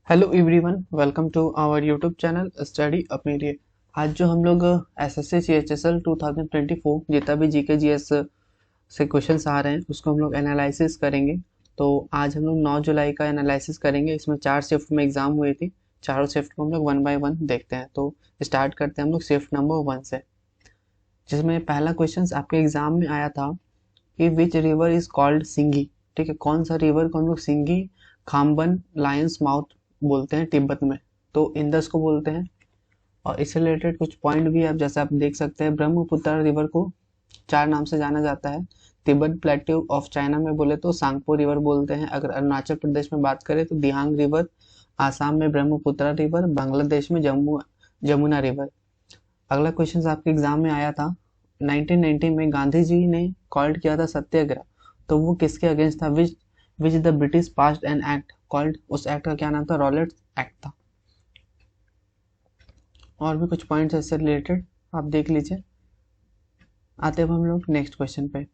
Hello everyone, welcome to our YouTube channel study अपने लिए। आज जो हम लोग एसएससी सीएचएसएल 2024 जितना भी जीके जीएस से क्वेश्चंस आ रहे हैं उसको हम लोग एनालिसिस करेंगे। तो आज हम लोग 9 जुलाई का एनालिसिस करेंगे। इसमें 4 शिफ्ट में एग्जाम हुई थी। चारों शिफ्ट को हम लोग वन बाय वन देखते हैं। तो स्टार्ट करते हैं हम लोग शिफ्ट नंबर 1 से, जिसमें पहला क्वेश्चन आपके एग्जाम में आया था कि विच रिवर इज कॉल्ड सिंगी। ठीक है, कौन सा रिवर को हम लोग सिंगी, खाम्बन, लायंस माउथ बोलते हैं तिब्बत में। तो इंदस को बोलते हैं। और इससे रिलेटेड कुछ पॉइंट भी आप जैसे आप देख सकते हैं, ब्रह्मपुत्र रिवर को 4 नाम से जाना जाता है। तिब्बत प्लेट्यू ऑफ चाइना में बोले तो सांगपो रिवर बोलते हैं। अगर अरुणाचल प्रदेश में बात करें तो दिहांग रिवर, आसाम में ब्रह्मपुत्र रिवर, बांग्लादेश में जमुना रिवर। अगला क्वेश्चन आपके एग्जाम में आया था 1990 में गांधी जी ने कॉल्ड किया था सत्याग्रह। तो वो किसके अगेंस्ट था? Which the British passed an act called, उस एक्ट का क्या नाम था? रॉलेट्स एक्ट था। और भी कुछ पॉइंट्स इससे रिलेटेड आप देख लीजिए। आते हैं हम लोग नेक्स्ट क्वेश्चन पे।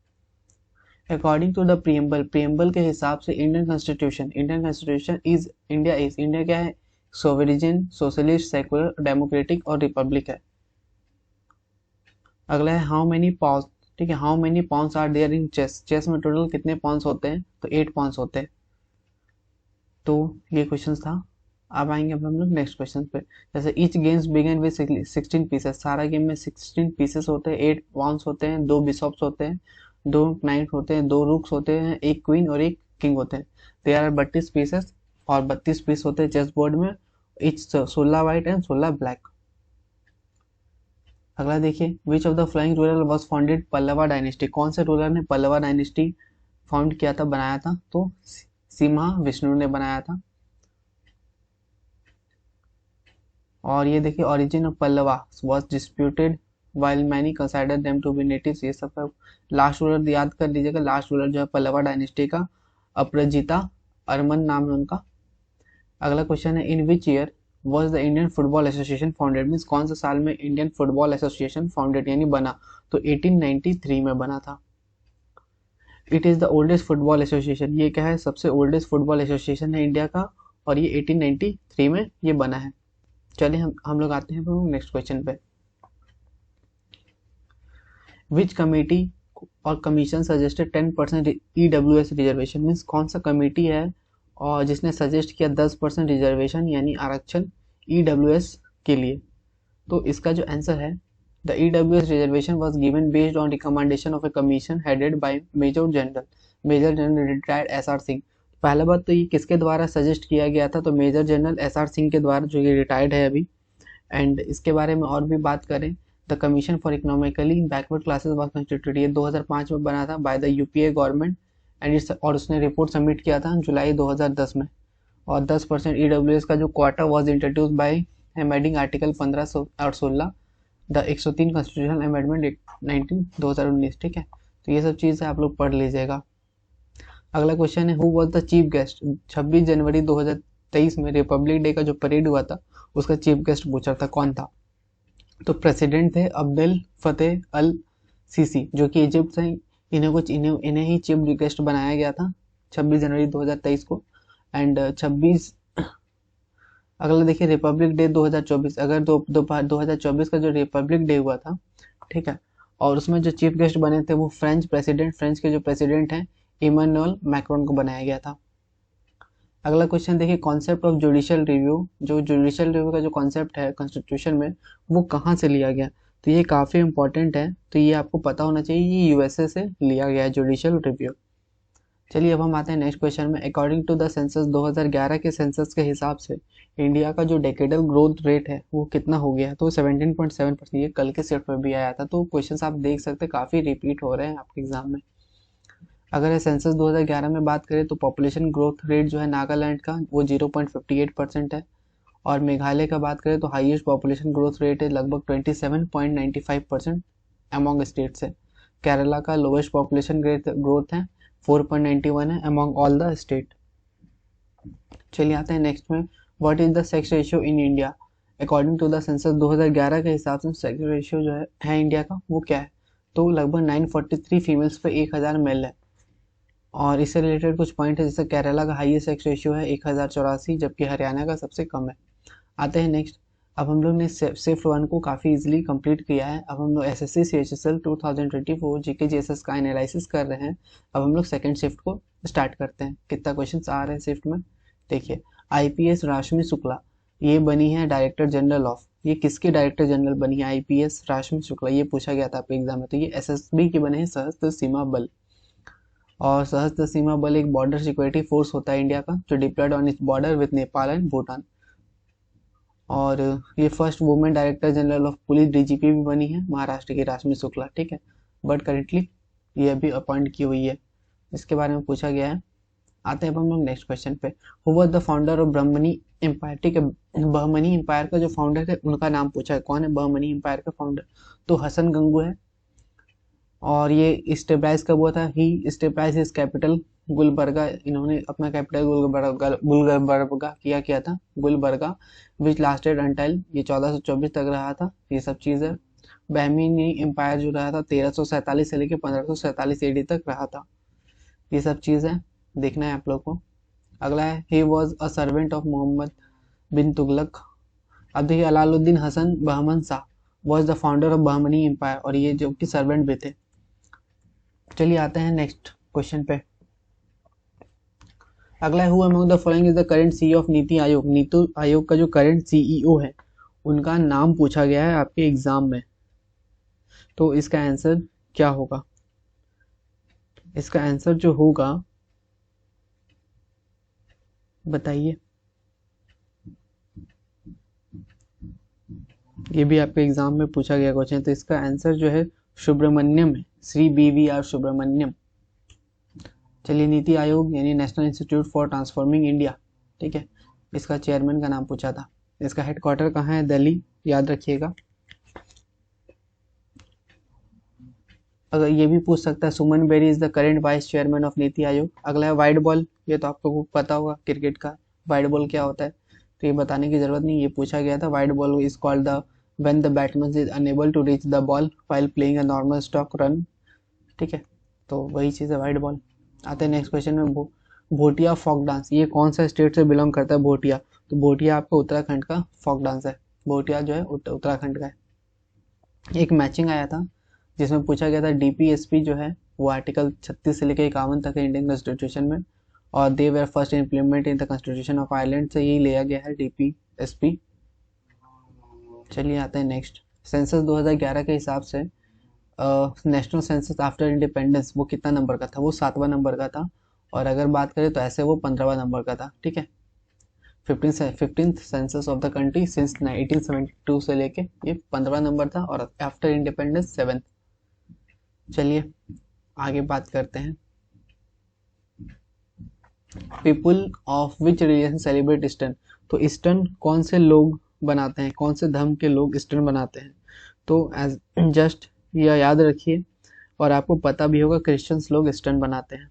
अकॉर्डिंग टू द प्रियम्बल के हिसाब से इंडियन कॉन्स्टिट्यूशन इज इंडिया क्या है? सोवरिजन, सोशलिस्ट, सेकुलर, डेमोक्रेटिक और रिपब्लिक है। अगला है हाउ मेनी पॉन्स। ठीक है, how many pawns are there in chess में टोटल कितने पॉन्स होते हैं? तो 8 पॉन्स होते हैं। तो ये क्वेश्चन था। अब आएंगे अब हम लोग नेक्स्ट क्वेश्चन पे। जैसे each games begin with 16 pieces. सारा गेम में 16 पीसेस होते हैं, 8 पॉन्स होते हैं, 2 बिशॉप्स होते हैं, 2 नाइट होते हैं, 2 रूक्स होते हैं, एक क्वीन और एक किंग होते हैं। देयर आर 32 पीसेस और 32 पीस होते हैं चेस बोर्ड में। Each 16 white and 16 black. अगला देखिए, which of the flying ruler was founded Pallava dynasty. कौन से रूलर ने पल्लवा डायनेस्टी फाउंड किया था, बनाया था? तो सिम्हा विष्णु ने बनाया था। और ये देखिए, origin of Pallava was disputed while many consider them to be natives. ये सब लास्ट रूलर याद कर लीजिएगा। लास्ट रूलर जो है पल्लवा डायनेस्टी का अपराजिता अर्मन नाम है उनका। अगला क्वेश्चन है, in which year was the Indian football association founded. Means कौन सा साल में इंडियन फुटबॉल एसोसिएशन फाउंडेड यानी बना? तो 1893 में बना था। It is the oldest football association. ये क्या है? सबसे ओल्डेस्ट फुटबॉल एसोसिएशन है इंडिया का। और ये 1893 में ये बना है। चलिए हम लोग आते हैं नेक्स्ट क्वेश्चन पे। विच कमेटी और commission suggested 10% EWS reservation. Means कौन सा कमेटी है और जिसने सजेस्ट किया 10% रिजर्वेशन यानी आरक्षण EWS के लिए? तो इसका जो आंसर है, the EWS reservation was given based on recommendation of a commission headed by major general retired SR Singh. पहला बात तो ये किसके द्वारा सजेस्ट किया गया था? तो मेजर जनरल SR सिंह के द्वारा, जो ये रिटायर्ड है अभी। एंड इसके बारे में और भी बात करें, the commission for economically backward classes was constituted. ये 2005 में बना था बाय द यूपीए गवर्नमेंट और उसने रिपोर्ट सबमिट किया था जुलाई 2010 में। और 10% EWS का जो quarter was introduce by amending article 15 और 16 द 103 कॉन्स्टिट्यूशनल अमेंडमेंट 2019। ठीक है, तो ये सब चीज़ आप लोग पढ़ लीजिएगा। अगला क्वेश्चन है, who was the chief guest. 26 जनवरी 2023 में रिपब्लिक डे का जो परेड हुआ था उसका चीफ गेस्ट पूछा था, कौन था? तो प्रेसिडेंट थे अब्देल फतेह अल सीसी, जो कि इजिप्ट से। इन्हें ही चीफ गेस्ट बनाया गया था 26 जनवरी 2023 को। एंड 26। अगला देखिए, रिपब्लिक डे 2024। अगर 2024 का जो रिपब्लिक डे हुआ था, ठीक है, और उसमें जो चीफ गेस्ट बने थे वो फ्रेंच के जो प्रेसिडेंट हैं इमानुएल मैक्रोन को बनाया गया था। अगला क्वेश्चन देखिए, कॉन्सेप्ट ऑफ जुडिशियल रिव्यू। जो जुडिशियल रिव्यू का जो कॉन्सेप्ट है कॉन्स्टिट्यूशन में, वो कहाँ से लिया गया? तो ये काफ़ी इंपॉर्टेंट है, तो ये आपको पता होना चाहिए। ये यूएसए से लिया गया है जुडिशियल रिव्यू। चलिए अब हम आते हैं नेक्स्ट क्वेश्चन में। अकॉर्डिंग टू द सेंसस 2011 के सेंसस के हिसाब से इंडिया का जो डेकेडल ग्रोथ रेट है वो कितना हो गया है? तो 17.7%। ये कल के सेट पर भी आया था। तो क्वेश्चन आप देख सकते हैं काफ़ी रिपीट हो रहे हैं आपके एग्जाम में। अगर सेंसस 2011 में बात करें तो पॉपुलेशन ग्रोथ रेट जो है नागालैंड का वो 0.58% है। और मेघालय का बात करें तो हाईएस्ट पॉपुलेशन ग्रोथ रेट है लगभग 27.95% अमॉन्ग स्टेट्स है। केरला का लोवेस्ट पॉपुलेशन ग्रोथ है 4.91 है अमॉन्ग ऑल द स्टेट। चलिए आते हैं नेक्स्ट में, what is the sex ratio in India. According to the census 2011 के हिसाब से सेक्स रेशियो जो है इंडिया का वो क्या है? तो लगभग 943 फीमेल्स पे 1000 मेल है। और इससे रिलेटेड कुछ पॉइंट है, जैसे केरला का हाईएस्ट सेक्स रेशियो है 1084, जबकि हरियाणा का सबसे कम है। आते हैं नेक्स्ट। अब हम लोग ने शिफ्ट 1 को काफ़ी इजीली कंप्लीट किया है। अब हम लोग एसएससी सीएचएसएल 2024 जीके जीएसएस का एनालिसिस कर रहे हैं। अब हम लोग सेकंड शिफ्ट को स्टार्ट करते हैं। कितना क्वेश्चंस आ रहे हैं शिफ्ट में देखिए। आईपीएस राशमि शुक्ला, ये बनी है डायरेक्टर जनरल ऑफ, ये किसके डायरेक्टर जनरल बनी है? आईपीएस राशमि शुक्ला, ये पूछा गया था आपके एग्जाम में। तो ये एसएसबी के बने हैं, सशस्त्र सीमा बल। और सशस्त्र सीमा बल एक बॉर्डर सिक्योरिटी फोर्स होता है इंडिया का, जो diploid on its border with Nepal and Bhutan. और ये first women director general of police DGP भी बनी है महाराष्ट्र की राशमि शुक्ला, ठीक है। बट करेंटली ये अभी अपॉइंट की हुई है, इसके बारे में पूछा गया है। आते हैं हम लोग नेक्स्ट क्वेश्चन पे। Who was the founder of Bahmani empire, ठीक है। बहमनी एम्पायर का जो फाउंडर है उनका नाम पूछा है, कौन है बहमनी एम्पायर का फाउंडर? तो हसन गंगू है। और ये स्टेबलाइज कब हुआ था? ही स्टेबलाइज हिज कैपिटल गुलबर्गा, इन्होंने अपना कैपिटल गुलबर्गा किया था, गुलबर्गा, विच लास्टेड अंटाइल, ये 1424 तक रहा था। ये सब चीज़ है। बहमनी एम्पायर जो रहा था 1347 से लेकर 1547 एडी तक रहा था। ये सब चीज़ है, देखना है आप लोग को। अगला है, he was a servant of Muhammad bin Tughlaq. अब देखिए, Alauddin Hasan Bahman Shah was the founder of Bahmani empire, और ये जो कि सर्वेंट भी थे। चलिए आते हैं नेक्स्ट क्वेश्चन पे। अगला है, who among the following is the current CEO of NITI आयोग। नीति आयोग का जो करंट सीईओ है उनका नाम पूछा गया है आपके एग्जाम में। तो इसका आंसर क्या होगा? इसका आंसर जो होगा बताइए। ये भी आपके एग्जाम में पूछा गया क्वेश्चन। तो इसका आंसर जो है सुब्रमण्यम है, श्री BVR सुब्रमण्यम। चलिए, नीति आयोग यानी national institute for transforming India, ठीक है, इसका चेयरमैन का नाम पूछा था। इसका हेडक्वार्टर कहाँ है? दिल्ली, याद रखिएगा। अगर ये भी पूछ सकता है, Suman Bery is the current vice chairman of NITI Aayog. अगला है वाइड बॉल, ये तो आपको पता होगा क्रिकेट का, वाइड बॉल क्या होता है, तो ये बताने की जरूरत नहीं, ये पूछा गया था। Wide ball is called the when the batsman is unable to reach the ball while playing a normal stroke run, ठीक है, तो वही चीज़ है वाइड बॉल। आते हैं नेक्स्ट क्वेश्चन में। भोटिया फोक डांस, ये कौन सा स्टेट से बिलोंग करता है? भोटिया, तो भोटिया आपका उत्तराखंड का फोक डांस है। भोटिया जो है उत्तराखंड का है। एक मैचिंग आया था जिसमें पूछा गया था डीपीएसपी जो है वो आर्टिकल 36 से लेकर 51 तक है इंडियन कॉन्स्टिट्यूशन में, और they were first implement in the constitution of Ireland, से यही लिया गया है डीपीएसपी। चलिए आते हैं नेक्स्ट। सेंसस 2011 के हिसाब से नेशनल सेंसस आफ्टर इंडिपेंडेंस वो कितना नंबर का था? वो 7वां नंबर का था। और अगर बात करें तो ऐसे वो 15वां नंबर का था, ठीक है। 15th census of the country since 1872 से लेके ये 15वां नंबर था, और आफ्टर इंडिपेंडेंस 7th। चलिए आगे बात करते हैं। People of which religion celebrate eastern, तो ईस्टर्न कौन से लोग बनाते हैं, कौन से धर्म के लोग ईस्टर्न बनाते हैं? तो एज जस्ट यह याद रखिए, और आपको पता भी होगा क्रिश्चियंस लोग ईस्टर्न बनाते हैं।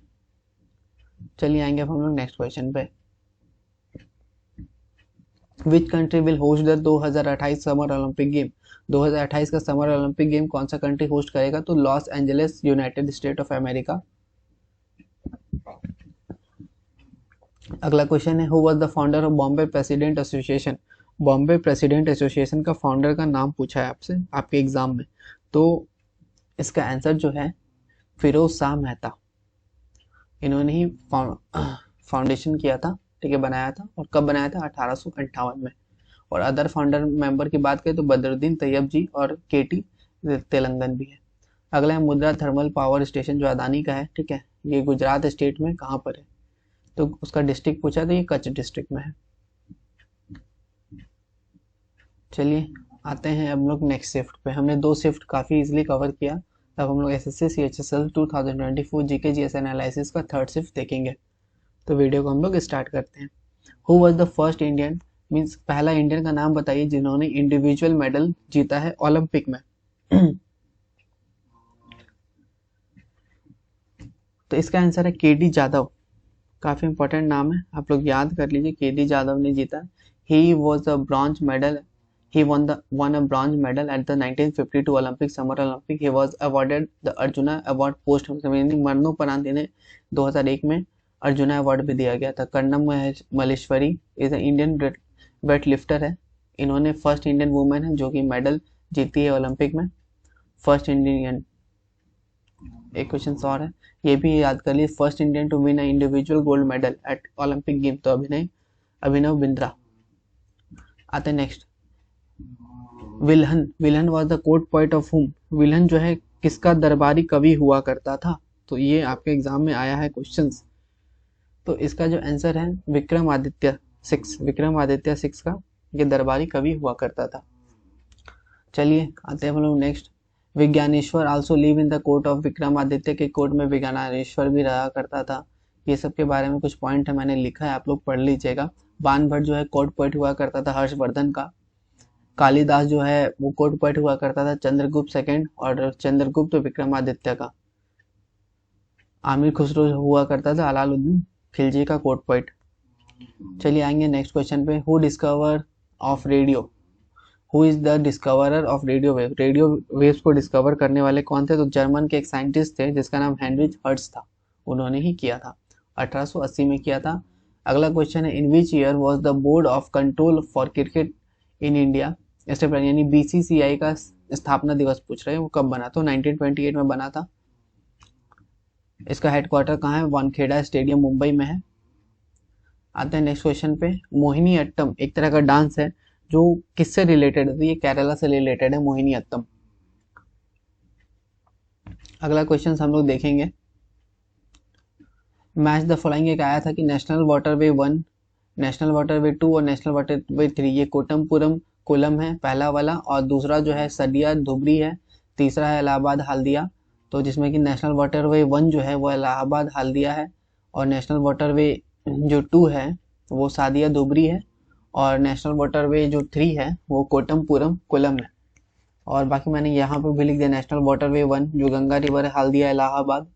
चलिए आएंगे अब हम लोग नेक्स्ट क्वेश्चन पे। Which country will host the 2028 summer Olympic game, 2028 का समर ओलंपिक गेम कौन सा कंट्री होस्ट करेगा? तो Los Angeles, United state of America. अगला क्वेश्चन है, who was the founder of Bombay president association. Bombay president association का founder का नाम पूछा है आपसे आपके एग्जाम में। तो इसका आंसर जो है फिरोज शाह मेहता, इन्होंने ही फाउंडेशन किया था, ठीक है, बनाया था। और कब बनाया था? 1858 में। और अदर फाउंडर मेंबर की बात करें तो बदरुद्दीन तैयब जी और केटी तेलंगन भी है। अगला है मुद्रा थर्मल पावर स्टेशन जो अदानी का है, ठीक है, ये गुजरात स्टेट में कहाँ पर है? तो उसका डिस्ट्रिक्ट पूछा तो ये कच्छ डिस्ट्रिक्ट में है। चलिए आते हैं हम लोग नेक्स्ट शिफ्ट पे। हमने 2 शिफ्ट काफ़ी इजीली कवर किया। अब हम लोग SSC CHSL 2024 GK GS analysis का 3rd शिफ्ट देखेंगे। तो वीडियो को हम लोग स्टार्ट करते हैं। Who was the first Indian, means पहला इंडियन का नाम बताइए जिन्होंने इंडिविजुअल मेडल जीता है ओलंपिक में। तो इसका आंसर है केडी जाधव। काफ़ी इंपॉर्टेंट नाम है, आप लोग याद कर लीजिए। केडी जाधव ने जीता। ही was a bronze medal He won a bronze medal at the 1952 Olympic Summer Olympic. He was awarded the Arjuna Award posthumously. मरणोपरांत इन्हें 2001 में अर्जुना अवार्ड भी दिया गया था. Karnam Malleswari is a Indian weight lifter है. इन्होंने फर्स्ट इंडियन वुमेन है जो कि मेडल जीती है ओलंपिक में. First Indian. एक क्वेश्चन और है, ये भी याद कर लीजिए. First Indian to win a individual gold medal at Olympic game. तो अभिनव बिंद्रा. आते हैं next. Bilhana was the court poet of हुम. विल्हन जो है किसका दरबारी कवि हुआ करता था. तो ये आपके एग्जाम में आया है क्वेश्चंस. तो इसका जो आंसर है विक्रमादित्य 6 का ये दरबारी कवि हुआ करता था. चलिए आते हैं हम लोग next. Vigyaneshwar also live in the court of Vikramaditya. के कोर्ट में विज्ञानेश्वर भी रहा करता था. ये सब के बारे में कुछ पॉइंट है मैंने लिखा है, आप लोग पढ़ लीजिएगा. बाण भट्ट जो है कोर्ट पोएट हुआ करता था हर्षवर्धन का. कालिदास जो है वो कोर्ट पोएट हुआ करता था चंद्रगुप्त सेकंड और चंद्रगुप्त विक्रमादित्य का. आमिर खुसरो हुआ करता था अलाउद्दीन खिलजी का कोर्ट पोएट. चलिए आएंगे नेक्स्ट क्वेश्चन पे. Who discover of radio. Who is the discoverer of radio wave. Radio waves को डिस्कवर करने वाले कौन थे. तो जर्मन के एक साइंटिस्ट थे जिसका नाम हेनरिच हर्ट्ज था. उन्होंने ही किया था. 1880 में किया था. अगला क्वेश्चन है. In which year was the board of control for cricket in India established. यानी बीसीसीआई का स्थापना दिवस पूछ रहे हैं, वो कब बना. तो 1928 में बना था. इसका हेडक्वार्टर कहाँ है. वानखेड़ा स्टेडियम मुंबई में है. आते हैं नेक्स्ट क्वेश्चन पे. मोहिनी अट्टम एक तरह का डांस है जो किससे रिलेटेड है. तो ये केरला से रिलेटेड है मोहिनी अट्टम. अगला क्वेश्चन हम लोग देखेंगे. मैच द फॉलोइंग एक आया था कि नेशनल वाटरवे 1, नेशनल वाटरवे 2 और नेशनल वाटरवे 3. ये कोटमपुरम कोलम है पहला वाला, और दूसरा जो है सदिया धुबरी है, तीसरा है इलाहाबाद हल्दिया. तो जिसमें कि नेशनल वाटरवे 1 जो है वो इलाहाबाद हल्दिया है, और नेशनल वाटरवे जो 2 है वो सादिया धुबरी है, और नेशनल वाटरवे जो 3 है वो कोटमपुरम कोलम है. और बाकी मैंने यहाँ पे भी लिख दिया. नेशनल वाटरवे 1 जो गंगा रिवर है हल्दिया इलाहाबाद,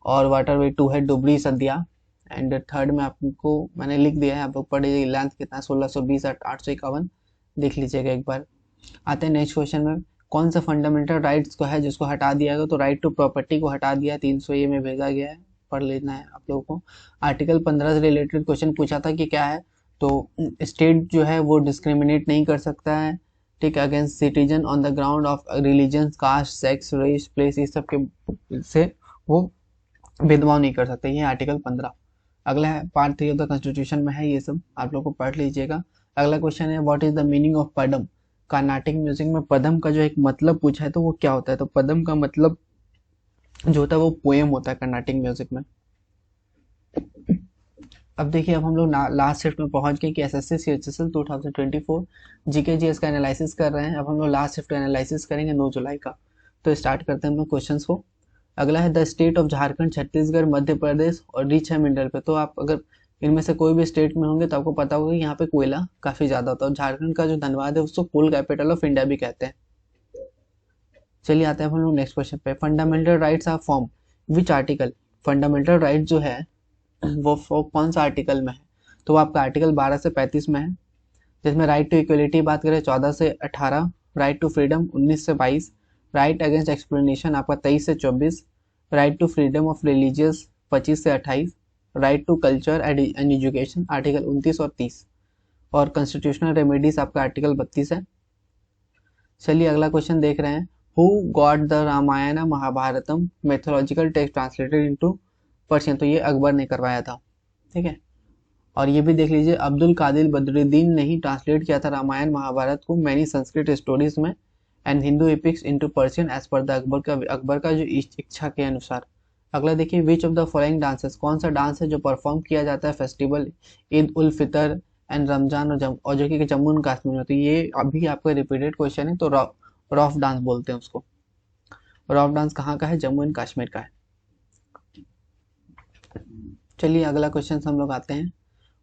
और वाटरवे 2 है डुबरी सदिया, एंड थर्ड में आपको मैंने लिख दिया है. आप लोग पढ़िए लेंथ कितना 1620 851 देख लीजिएगा एक बार. आते हैं नेक्स्ट क्वेश्चन में. कौन सा फंडामेंटल राइट्स को है जिसको हटा दिया गया. तो राइट टू प्रॉपर्टी को हटा दिया. 300 में भेजा गया है, पढ़ लेना है आप लोगों को. आर्टिकल 15 से रिलेटेड क्वेश्चन पूछा था कि क्या है. तो स्टेट जो है वो डिस्क्रिमिनेट नहीं कर सकता है, ठीक, against citizen on the ground of religion, caste, sex, race, place, इस सब के से वो भेदभाव नहीं कर सकते. ये आर्टिकल 15. अगला है पार्ट 3 ऑफ द कॉन्स्टिट्यूशन में है, ये सब आप लोग को पढ़ लीजिएगा. अगला क्वेश्चन है what is the meaning of padam. Carnatic music में पदम का जो एक मतलब पूछा है तो वो क्या होता है. तो पदम का मतलब जो होता है वो पोएम होता है कर्नाटिक म्यूजिक में. अब देखिए अब हम लोग लास्ट शिफ्ट में पहुंच गए कि एसएससी सीएचएसएल 2024 जीके जीएस का एनालिसिस कर रहे हैं. अब हम लोग लास्ट शिफ्ट का एनालिसिस करेंगे 9 जुलाई का. तो स्टार्ट करते हैं हम लोग क्वेश्चंस को. अगला है the state of Jharkhand, Chhattisgarh, Madhya Pradesh और रिच है मिनरल पे. तो आप अगर इनमें से कोई भी स्टेट में होंगे तो आपको पता होगा कि यहाँ पे कोयला काफी ज्यादा होता है. झारखंड का जो धनबाद है उसको कोल कैपिटल ऑफ इंडिया भी कहते हैं. चलिए आते हैं हम लोग नेक्स्ट क्वेश्चन पे. Fundamental rights are form which article. Fundamental right जो है वो कौन सा आर्टिकल में है. तो वो आपका आर्टिकल 12 से 35 में है, जिसमें राइट टू इक्वलिटी बात करें 14 से 18, राइट टू फ्रीडम 19 से 22, राइट अगेंस्ट एक्सप्लेनेशन आपका 23 से 24, right to freedom of religious 25 से 28, right to culture and education article 29 और 30, और कॉन्स्टिट्यूशनल रेमेडीज आपका आर्टिकल 32 है. चलिए अगला क्वेश्चन देख रहे हैं. Who got the Ramayana Mahabharatam mythological text translated into Persian. तो ये अकबर ने करवाया था, ठीक है. और ये भी देख लीजिए अब्दुल कादिर बदरुद्दीन ने ही ट्रांसलेट किया था रामायण महाभारत को मैनी संस्कृत स्टोरीज में and Hindu epics into Persian as per the Akbar का जो इच्छा के अनुसार. अगला देखिए which of the following dances. कौन सा डांस है जो परफॉर्म किया जाता है फेस्टिवल ईद उल फितर एंड रमजान और जो कि जम्मू एंड कश्मीर में. तो ये अभी आपका रिपीटेड क्वेश्चन है. तो रॉफ डांस बोलते हैं उसको. रॉफ डांस कहाँ का है. जम्मू एंड कश्मीर का है. चलिए अगला क्वेश्चन हम लोग आते हैं.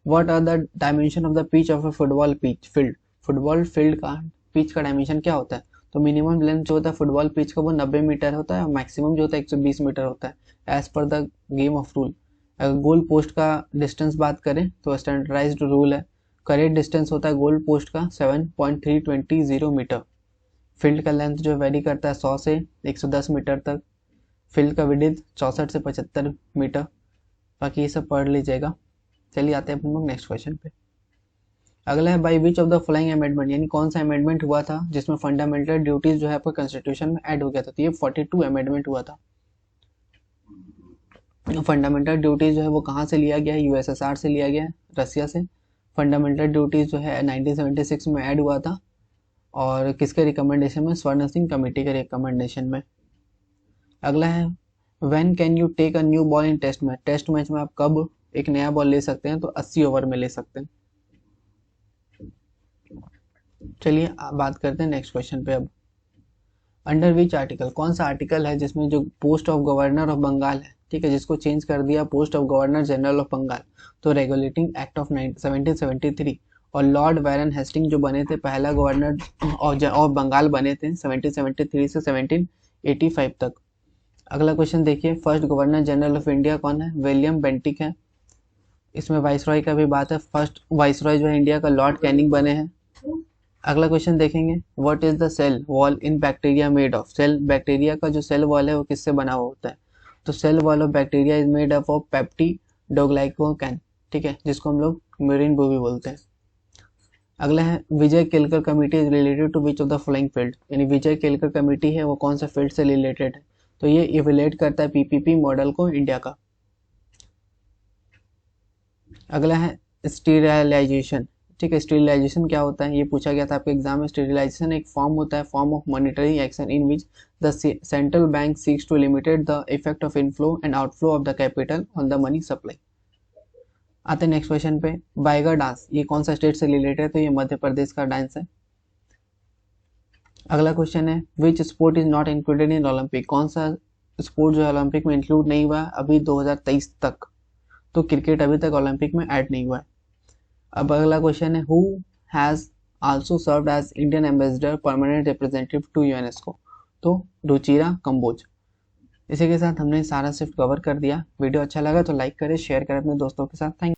What are the dimension of the pitch of a football pitch field. Football field का पिच का डायमेंशन क्या होता है. तो मिनिमम लेंथ जो होता है फुटबॉल पिच का वो 90 मीटर होता है, और मैक्सिमम जो होता है 120 मीटर होता है as per the game of rule. अगर गोल पोस्ट का डिस्टेंस बात करें तो स्टैंडर्डाइज्ड रूल है करेक्ट डिस्टेंस होता है गोल पोस्ट का 7.320 मीटर। फील्ड का लेंथ जो वेरी करता है 100 से 110 मीटर तक। फील्ड का विड्थ 64 से 75 मीटर। बाकी ये सब पढ़ लीजिएगा। चलिए आते हैं अपन लोग नेक्स्ट क्वेश्चन पे। अगला है by which of the following amendment, यानी कौन सा अमेंडमेंट हुआ था जिसमें फंडामेंटल ड्यूटीज जो है आपके कॉन्स्टिट्यूशन में ऐड हो गया था। तो ये 42 अमेंडमेंट हुआ था। फंडामेंटल ड्यूटीज जो है वो कहाँ से लिया गया है, यूएसएसआर से लिया गया है, रसिया से। फंडामेंटल ड्यूटीज जो है 1976 में ऐड हुआ था और किसके रिकमेंडेशन में, स्वर्ण सिंह कमेटी के रिकमेंडेशन में। अगला है when can you take a new ball in test match, test match में आप कब एक नया बॉल ले सकते हैं, तो 80 ओवर में ले सकते हैं। चलिए बात करते हैं नेक्स्ट क्वेश्चन पे अब। अंडर विच आर्टिकल, कौन सा आर्टिकल है जिसमें जो post of governor of Bengal है, ठीक है, जिसको चेंज कर दिया post of governor general of Bengal, तो रेगुलेटिंग एक्ट ऑफ 1773। और लॉर्ड वारन हेस्टिंग जो बने थे पहला गवर्नर ऑफ बंगाल बने थे 1773 से 1785 तक। अगला क्वेश्चन देखिए, first governor general of India कौन है, विलियम बेंटिक है। इसमें वाइसरॉय का भी बात है, फर्स्ट वाइसरॉय जो है इंडिया का लॉर्ड कैनिंग बने हैं। अगला क्वेश्चन देखेंगे, what is the cell wall in bacteria made of, cell bacteria का जो सेल वॉल है वो किससे बना हुआ होता है, तो cell wall of bacteria is made up of peptidoglycan, ठीक है, जिसको हम लोग म्यूरिन भी बोलते हैं। अगला है Vijay Kelkar committee is related to which of the following field, यानी विजय केलकर कमेटी है वो कौन सा फील्ड से रिलेटेड है, तो ये इवेल्युएट करता है पीपीपी मॉडल को इंडिया का। अगला है स्टीरिलाइजेशन, ठीक है, स्टीरिलाइजेशन क्या होता है ये पूछा गया था आपके एग्जाम में। स्टीरिलाइजेशन एक फॉर्म होता है, form of monetary action in which the central bank seeks to limited the effect of inflow and outflow of the capital on the money supply. आते हैं नेक्स्ट क्वेश्चन पे, बाइगा डांस ये कौन सा स्टेट से रिलेटेड है, तो ये मध्य प्रदेश का डांस है। अगला क्वेश्चन है which sport is not included in Olympic, कौन सा स्पोर्ट जो है ओलंपिक में इंक्लूड नहीं हुआ अभी 2023 तक, तो क्रिकेट अभी तक ओलंपिक में ऐड नहीं हुआ है। अब अगला क्वेश्चन है who has also served as Indian ambassador permanent representative to UNESCO, तो रुचिरा कंबोज। इसी के साथ हमने सारा शिफ्ट कवर कर दिया। वीडियो अच्छा लगा तो लाइक करें, शेयर करें अपने दोस्तों के साथ। थैंक